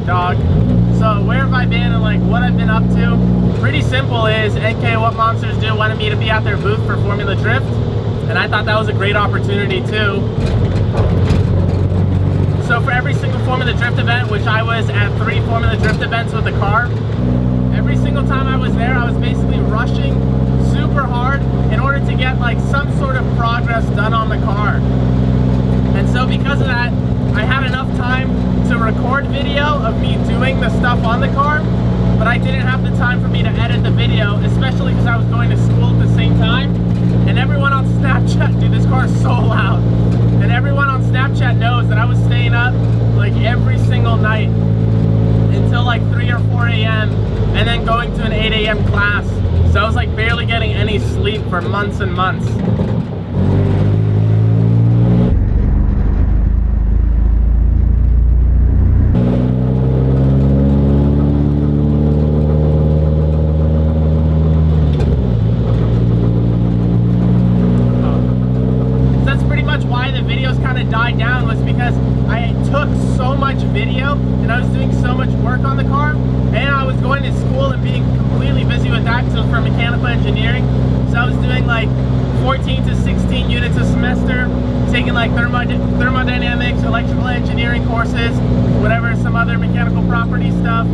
DAWG. So where have I been and like what I've been up to? Pretty simple is NK What Monsters Do wanted me to be at their booth for Formula Drift, and I thought that was a great opportunity too. So for every single Formula Drift event, which I was at 3 Formula Drift events with the car, every single time I was there, I was basically rushing super hard in order to get like some sort of progress done on the car. And so because of that, I had enough time to record video of me doing the stuff on the car, but I didn't have the time for me to edit the video, especially because I was going to school at the same time. And everyone on Snapchat, dude, this car is so loud. And everyone on Snapchat knows that I was staying up like every single night until like 3 or 4 a.m. and then going to an 8 a.m. class. So I was like barely getting any sleep for months and months. Died down was because I took so much video and I was doing so much work on the car, and I was going to school and being completely busy with that for mechanical engineering. So I was doing like 14 to 16 units a semester, taking like thermodynamics, electrical engineering courses, whatever, some other mechanical property stuff.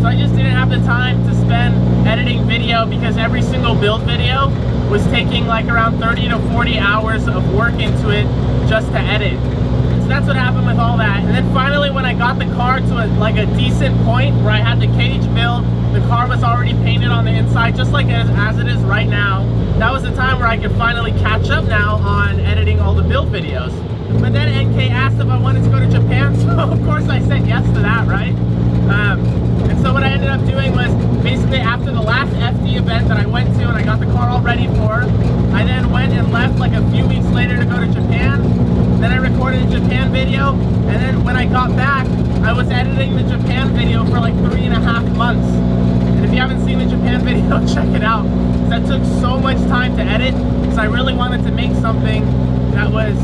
So I just didn't have the time to spend editing video because every single build video was taking like around 30 to 40 hours of work into it just to edit. So that's what happened with all that. And then finally when I got the car to a decent point where I had the cage built, the car was already painted on the inside just like as it is right now, that was the time where I could finally catch up now on editing all the build videos. But then NK asked if I wanted to go to Japan, so of course I said yes to that, right? And so what I ended up doing was basically after the last FD event that I went to and I got the car all ready for, I then went and left like a few weeks later to go to Japan. Then I recorded a Japan video, and then when I got back, I was editing the Japan video for like 3.5 months. And if you haven't seen the Japan video, check it out. That took so much time to edit because I really wanted to make something that was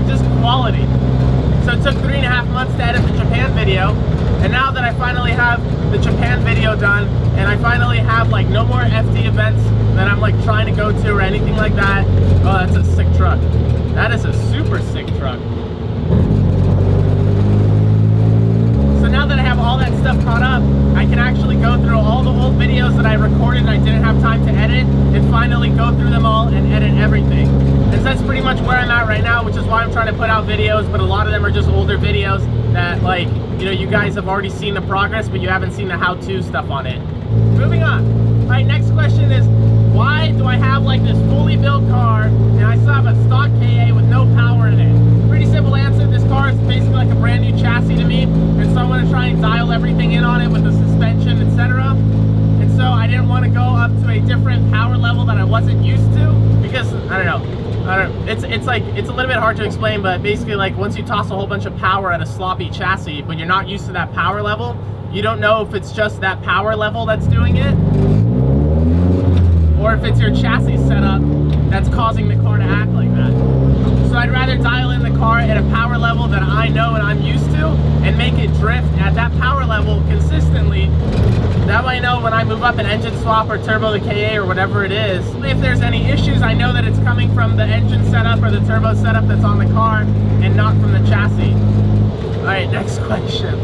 just quality. So it took 3.5 months to edit the Japan video. And now that I finally have the Japan video done, and I finally have like no more FD events that I'm like trying to go to or anything like that. Oh, that's a sick truck. That is a super sick truck. So now that I have all that stuff caught up, I can actually go through all the old videos that I recorded and I didn't have time to edit, and finally go through them all and edit everything. And so that's pretty much where I'm at right now, which is why I'm trying to put out videos, but a lot of them are just older videos that, like, you know, you guys have already seen the progress, but you haven't seen the how-to stuff on it. Moving on. All right, next question is, why do I have like this fully built car and I still have a stock KA with no power in it? Pretty simple answer. This car is basically like a brand new chassis to me, and so I want to try and dial everything in on it with the suspension, etc. And so I didn't want to go up to a different power level that I wasn't used to, because I don't know. It's a little bit hard to explain, but basically like once you toss a whole bunch of power at a sloppy chassis, but you're not used to that power level, you don't know if it's just that power level that's doing it, or if it's your chassis setup that's causing the car to act like that. So I'd rather dial in the car at a power level that I know and I'm used to, and make it drift at that power level consistently. That way I know when I move up an engine swap or turbo the KA or whatever it is, if there's any issues, I know that it's coming from the engine setup or the turbo setup that's on the car and not from the chassis. All right, next question.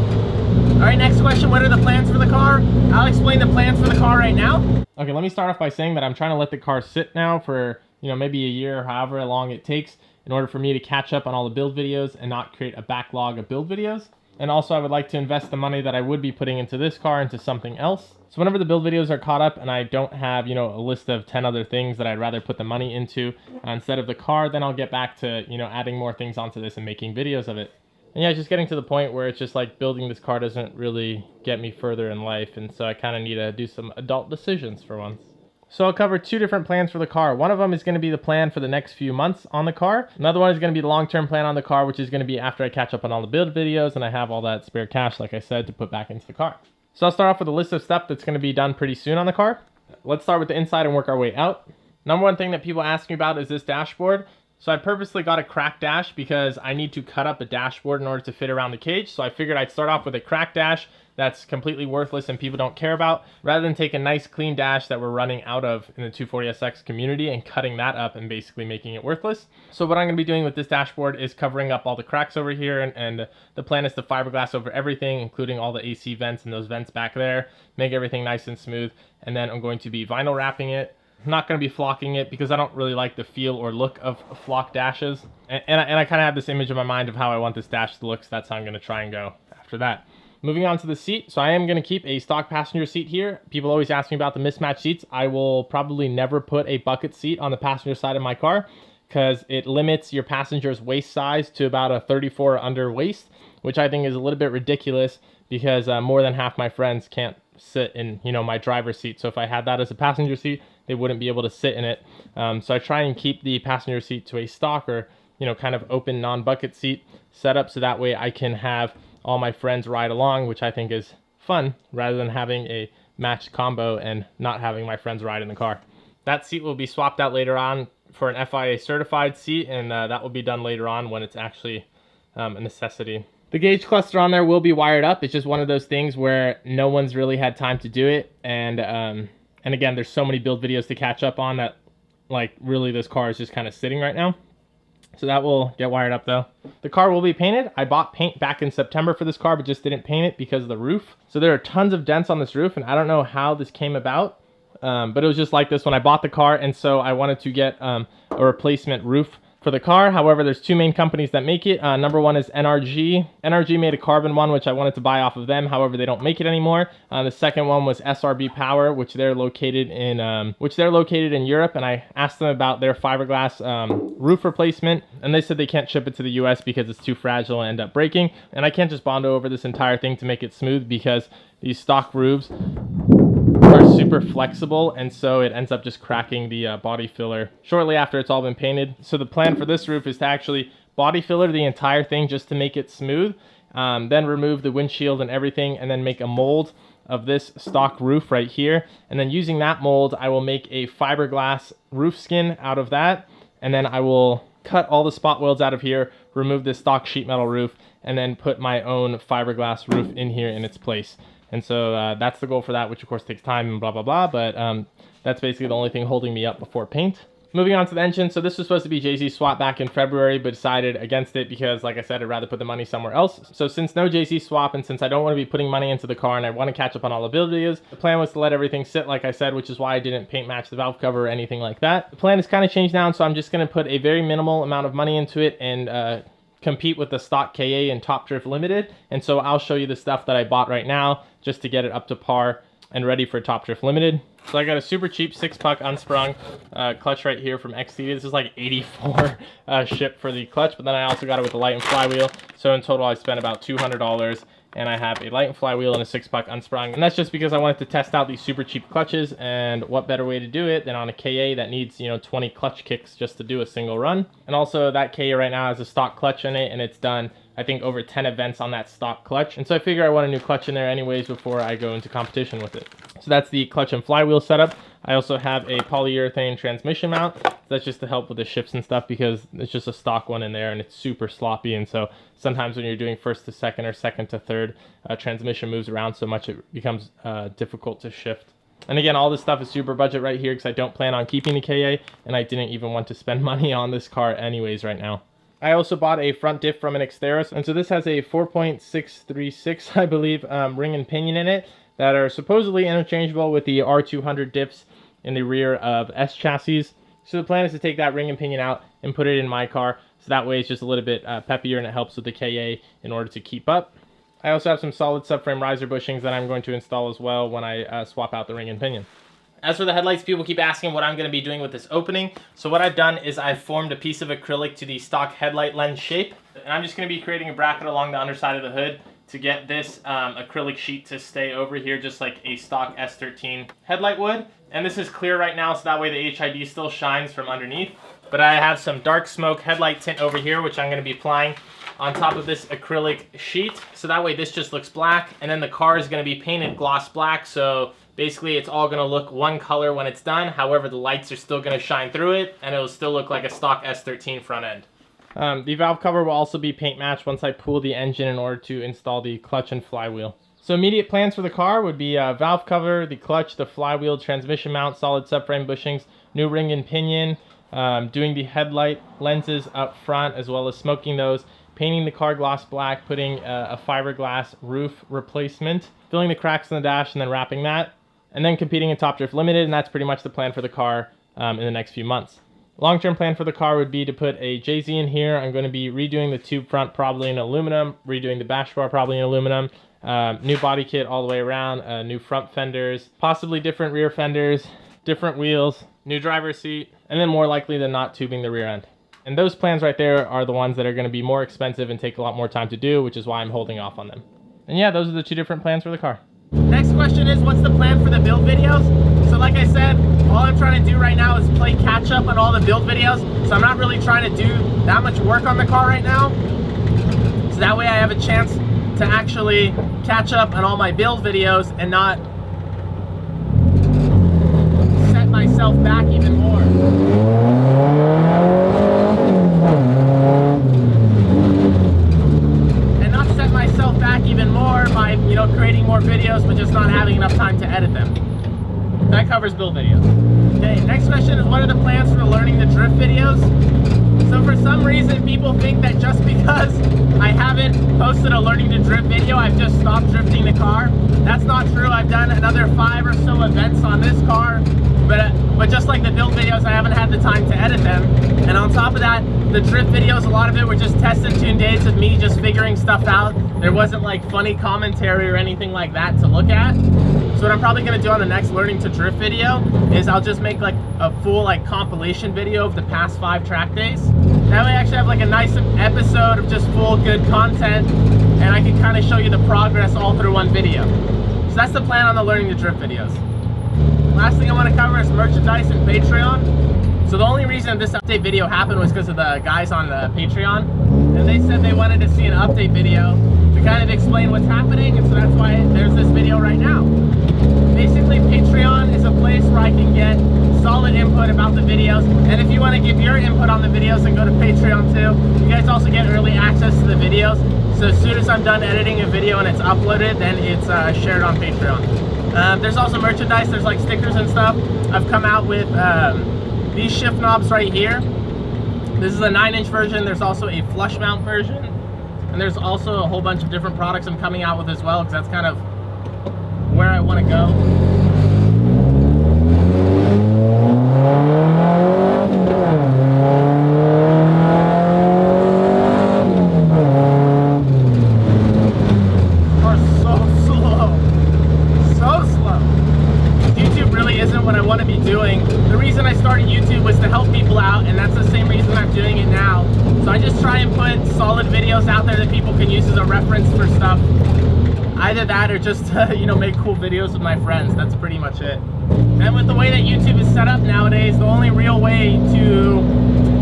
All right, next question, what are the plans for the car? I'll explain the plans for the car right now. Okay, let me start off by saying that I'm trying to let the car sit now for, you know, maybe a year or however long it takes in order for me to catch up on all the build videos and not create a backlog of build videos. And also I would like to invest the money that I would be putting into this car into something else. So whenever the build videos are caught up and I don't have, you know, a list of 10 other things that I'd rather put the money into instead of the car, then I'll get back to, you know, adding more things onto this and making videos of it. And yeah, just getting to the point where it's just like building this car doesn't really get me further in life, and so I kind of need to do some adult decisions for once. So I'll cover 2 different plans for the car. One of them is going to be the plan for the next few months on the car. Another one is going to be the long-term plan on the car, which is going to be after I catch up on all the build videos and I have all that spare cash, like I said, to put back into the car. So I'll start off with a list of stuff that's going to be done pretty soon on the car. Let's start with the inside and work our way out. Number one thing that people ask me about is this dashboard. So I purposely got a cracked dash because I need to cut up a dashboard in order to fit around the cage. So I figured I'd start off with a cracked dash that's completely worthless and people don't care about, rather than take a nice clean dash that we're running out of in the 240SX community and cutting that up and basically making it worthless. So what I'm gonna be doing with this dashboard is covering up all the cracks over here, and the plan is to fiberglass over everything, including all the AC vents and those vents back there, make everything nice and smooth, and then I'm going to be vinyl wrapping it. I'm not going to be flocking it because I don't really like the feel or look of flock dashes. And I kind of have this image in my mind of how I want this dash to look, so that's how I'm going to try and go after that. Moving on to the seat. So I am going to keep a stock passenger seat here. People always ask me about the mismatched seats. I will probably never put a bucket seat on the passenger side of my car because it limits your passenger's waist size to about a 34 under waist, which I think is a little bit ridiculous because more than half my friends can't sit in, you know, my driver's seat. So if I had that as a passenger seat, they wouldn't be able to sit in it. So I try and keep the passenger seat to a stock or, you know, kind of open non-bucket seat setup, so that way I can have all my friends ride along, which I think is fun, rather than having a matched combo and not having my friends ride in the car. That seat will be swapped out later on for an FIA certified seat, and that will be done later on when it's actually a necessity. The gauge cluster on there will be wired up. It's just one of those things where no one's really had time to do it, and again, there's so many build videos to catch up on that, like, really this car is just kind of sitting right now. So that will get wired up though. The car will be painted. I bought paint back in September for this car, but just didn't paint it because of the roof. So there are tons of dents on this roof, and I don't know how this came about, but it was just like this when I bought the car, and so I wanted to get a replacement roof for the car. However, there's two main companies that make it. Number one is NRG. NRG made a carbon one, which I wanted to buy off of them. However, they don't make it anymore. The second one was SRB Power, which they're located in Europe. And I asked them about their fiberglass roof replacement, and they said they can't ship it to the US because it's too fragile and end up breaking. And I can't just Bondo over this entire thing to make it smooth because these stock roofs are super flexible, and so it ends up just cracking the body filler shortly after it's all been painted. So the plan for this roof is to actually body filler the entire thing just to make it smooth, then remove the windshield and everything, and then make a mold of this stock roof right here. And then using that mold, I will make a fiberglass roof skin out of that, and then I will cut all the spot welds out of here, remove this stock sheet metal roof, and then put my own fiberglass roof in here in its place. And so that's the goal for that, which of course takes time and blah, blah, blah. But that's basically the only thing holding me up before paint. Moving on to the engine. So this was supposed to be JZ swap back in February, but decided against it because, like I said, I'd rather put the money somewhere else. So since no JZ swap, and since I don't want to be putting money into the car and I want to catch up on all the build videos, the plan was to let everything sit, like I said, which is why I didn't paint match the valve cover or anything like that. The plan has kind of changed now, so I'm just going to put a very minimal amount of money into it and compete with the stock KA and Top Drift Limited. And so I'll show you the stuff that I bought right now just to get it up to par and ready for Top Drift Limited. So I got a super cheap 6-puck unsprung clutch right here from XTD. This is like 84 shipped for the clutch, but then I also got it with the light and flywheel. So in total I spent about $200, and I have a light and flywheel and a 6-puck unsprung. And that's just because I wanted to test out these super cheap clutches, and what better way to do it than on a KA that needs, you know, 20 clutch kicks just to do a single run. And also that KA right now has a stock clutch in it, and it's done, I think, over 10 events on that stock clutch. And so I figure I want a new clutch in there anyways before I go into competition with it. So that's the clutch and flywheel setup. I also have a polyurethane transmission mount. That's just to help with the shifts and stuff because it's just a stock one in there and it's super sloppy. And so sometimes when you're doing first to second or second to third, transmission moves around so much it becomes difficult to shift. And again, all this stuff is super budget right here because I don't plan on keeping the KA, and I didn't even want to spend money on this car anyways right now. I also bought a front diff from an Xteros, and so this has a 4.636, I believe, ring and pinion in it that are supposedly interchangeable with the R200 diffs in the rear of S chassis. So the plan is to take that ring and pinion out and put it in my car, so that way it's just a little bit peppier and it helps with the KA in order to keep up. I also have some solid subframe riser bushings that I'm going to install as well when I swap out the ring and pinion. As for the headlights, people keep asking what I'm going to be doing with this opening. So what I've done is I've formed a piece of acrylic to the stock headlight lens shape. And I'm just going to be creating a bracket along the underside of the hood to get this acrylic sheet to stay over here just like a stock S13 headlight would. And this is clear right now, so that way the HID still shines from underneath. But I have some dark smoke headlight tint over here, which I'm going to be applying on top of this acrylic sheet. So that way this just looks black, and then the car is going to be painted gloss black, so Basically, it's all going to look one color when it's done. However, the lights are still going to shine through it, and it will still look like a stock S13 front end. The valve cover will also be paint matched once I pull the engine in order to install the clutch and flywheel. So immediate plans for the car would be valve cover, the clutch, the flywheel, transmission mount, solid subframe bushings, new ring and pinion, doing the headlight lenses up front as well as smoking those, painting the car gloss black, putting a fiberglass roof replacement, filling the cracks in the dash and then wrapping that, and then competing in Top Drift Limited, and that's pretty much the plan for the car in the next few months. Long-term plan for the car would be to put a JZ in here. I'm going to be redoing the tube front probably in aluminum, redoing the bash bar probably in aluminum, new body kit all the way around, new front fenders, possibly different rear fenders, different wheels, new driver's seat, and then more likely than not tubing the rear end. And those plans right there are the ones that are going to be more expensive and take a lot more time to do, which is why I'm holding off on them. And yeah, those are the two different plans for the car. Next question is, what's the plan for the build videos? So like I said, all I'm trying to do right now is play catch up on all the build videos. So I'm not really trying to do that much work on the car right now. So that way I have a chance to actually catch up on all my build videos and not set myself back even more. Even more by, you know, creating more videos but just not having enough time to edit them. That covers build videos. Okay, next question is, what are the plans for learning the drift videos? So for some reason people think that just because I haven't posted a learning to drift video, I've just stopped drifting the car. That's not true. I've done another 5 or so events on this car, but just like the build videos, I haven't had the time to edit them. And on top of that, the drift videos, a lot of it were just test and tune days of me just figuring stuff out. There wasn't like funny commentary or anything like that to look at. So what I'm probably gonna do on the next learning to drift video is I'll just make like a full like compilation video of the past 5 track days. That way I actually have like a nice episode of just full good content, and I can kind of show you the progress all through one video. So that's the plan on the learning to drift videos. Last thing I want to cover is merchandise and Patreon. So the only reason this update video happened was because of the guys on the Patreon, and they said they wanted to see an update video to kind of explain what's happening, and so that's why there's this video right now. Basically, Patreon is a place where I can get solid input about the videos, and if you want to give your input on the videos, then go to Patreon too. You guys also get early access to the videos, so as soon as I'm done editing a video and it's uploaded, then it's shared on Patreon. There's also merchandise. There's like stickers and stuff. I've come out with these shift knobs right here. This is a 9-inch version. There's also a flush mount version, and there's also a whole bunch of different products I'm coming out with as well, because that's kind of where I want to go. Out there that people can use as a reference for stuff. Either that or just you know, make cool videos with my friends. That's pretty much it. And with the way that YouTube is set up nowadays, the only real way to,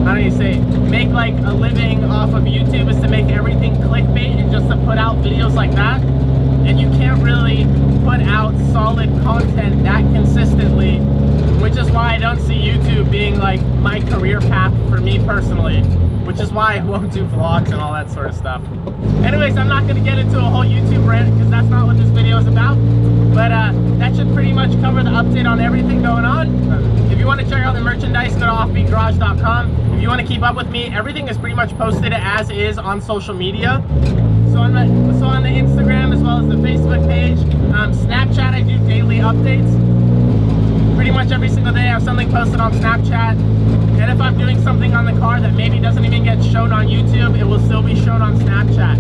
how do you say, make like a living off of YouTube is to make everything clickbait and just to put out videos like that. And you can't really put out solid content that consistently, which is why I don't see YouTube being like my career path for me personally. Which is why I won't do vlogs and all that sort of stuff. Anyways, I'm not going to get into a whole YouTube rant because that's not what this video is about. But that should pretty much cover the update on everything going on. If you want to check out the merchandise, go to offbeatgarage.com. If you want to keep up with me, everything is pretty much posted as is on social media. So on the Instagram as well as the Facebook page. Snapchat, I do daily updates. Pretty much every single day I have something posted on Snapchat. And if I'm doing something on the car that maybe doesn't even get shown on YouTube, it will still be shown on Snapchat.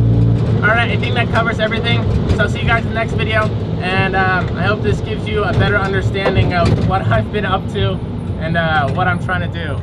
Alright, I think that covers everything. So I'll see you guys in the next video. And I hope this gives you a better understanding of what I've been up to and what I'm trying to do.